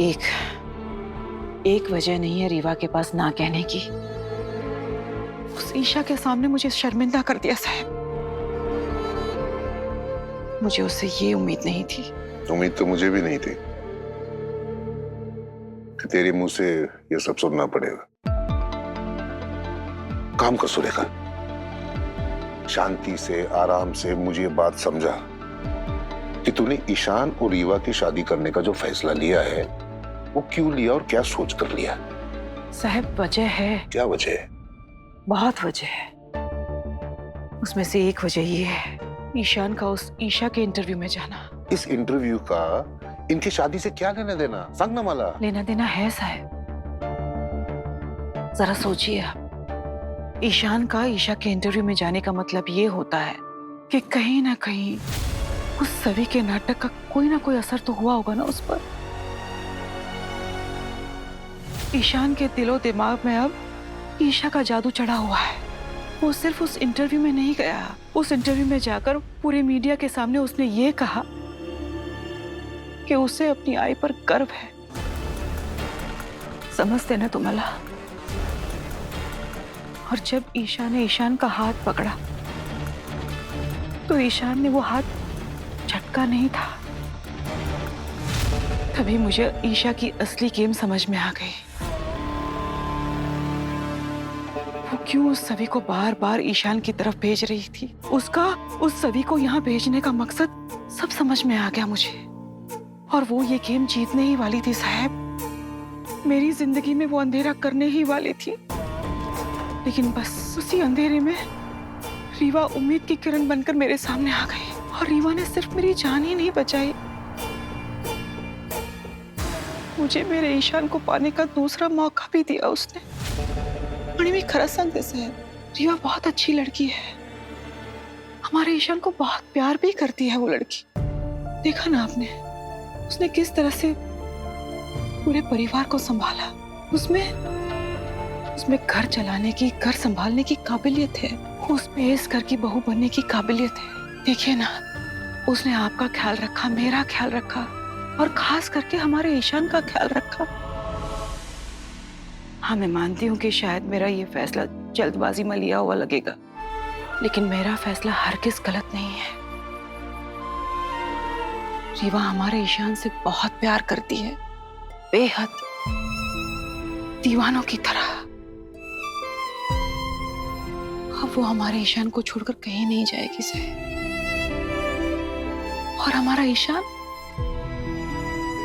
एक वजह नहीं है रीवा के पास ना कहने की। उस ईशा के सामने मुझे शर्मिंदा कर दिया साहब। मुझे उससे ये उम्मीद नहीं थी। उम्मीद तो मुझे भी नहीं थी कि तेरे मुंह से ये सब सुनना पड़ेगा। काम कर सुरेखा, शांति से आराम से मुझे ये बात समझा कि तूने ईशान और रीवा की शादी करने का जो फैसला लिया है वो क्यों लिया और क्या सोच कर लिया। साहब वजह है। क्या वजह है? बहुत वजह है। उसमें से एक वजह ये है ईशान का उस ईशा के इंटरव्यू में जाना। इस इंटरव्यू का इनकी शादी से क्या लेना देना? संग ना माला। लेना देना है साहब। जरा सोचिए आप, ईशान का ईशा के इंटरव्यू में जाने का मतलब ये होता है कि कहीं ना कहीं उस सभी के नाटक का कोई ना कोई असर तो हुआ होगा ना उस पर। ईशान के दिलो दिमाग में अब ईशा का जादू चढ़ा हुआ है। वो सिर्फ उस इंटरव्यू में नहीं गया, उस इंटरव्यू में जाकर पूरे मीडिया के सामने उसने ये कहा कि उसे अपनी आई पर गर्व है। समझते ना तुम अला? और जब ईशा ने ईशान का हाथ पकड़ा तो ईशान ने वो हाथ झटका नहीं था। तभी मुझे ईशा की असली गेम समझ में आ गई। वो क्यों उस सभी को बार बार ईशान की तरफ भेज रही थी। उसका उस सभी को यहाँ भेजने का मकसद सब समझ में आ गया मुझे। और वो ये गेम जीतने ही वाली थी साहब। मेरी जिंदगी में वो अंधेरा करने ही वाली थी। लेकिन बस उसी अंधेरे में रीवा उम्मीद की किरण बनकर मेरे सामने आ गई। और रीवा ने सिर्फ मेरी जान ही नहीं बचाई, मुझे मेरे ईशान को पाने का दूसरा मौका भी दिया उसने। आणि मी खरं सांगते साहेब, रीवा बहुत अच्छी लड़की है। हमारे ईशान को बहुत प्यार भी करती है वो लड़की। देखा ना आपने उसने किस तरह से पूरे परिवार को संभाला। उसमें घर चलाने की, घर संभालने की काबिलियत है। उसमें इस घर की बहू बनने की काबिलियत है। देखिए ना, उसने आपका ख्याल रखा, मेरा ख्याल रखा और खास करके हमारे ईशान का ख्याल रखा। हाँ, मैं मानती हूँ कि शायद मेरा ये फैसला जल्दबाजी में लिया हुआ लगेगा, लेकिन मेरा फैसला हरगिज गलत नहीं है। रीवा हमारे ईशान से बहुत प्यार करती है, बेहद, दीवानों की तरह। अब वो हमारे ईशान को छोड़कर कहीं नहीं जाएगी से। और हमारा ईशान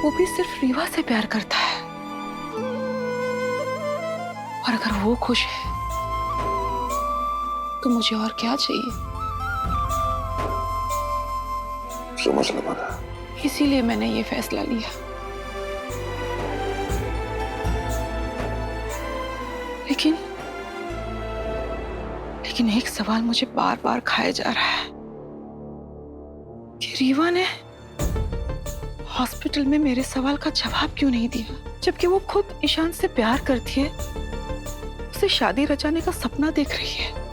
वो भी सिर्फ रीवा से प्यार करता है। और अगर वो खुश है तो मुझे और क्या चाहिए। समझ लो माला। इसीलिए मैंने ये फैसला लिया। लेकिन एक सवाल मुझे बार बार खाया जा रहा है कि रीवा ने हॉस्पिटल में मेरे सवाल का जवाब क्यों नहीं दिया, जबकि वो खुद ईशान से प्यार करती है, उसे शादी रचाने का सपना देख रही है।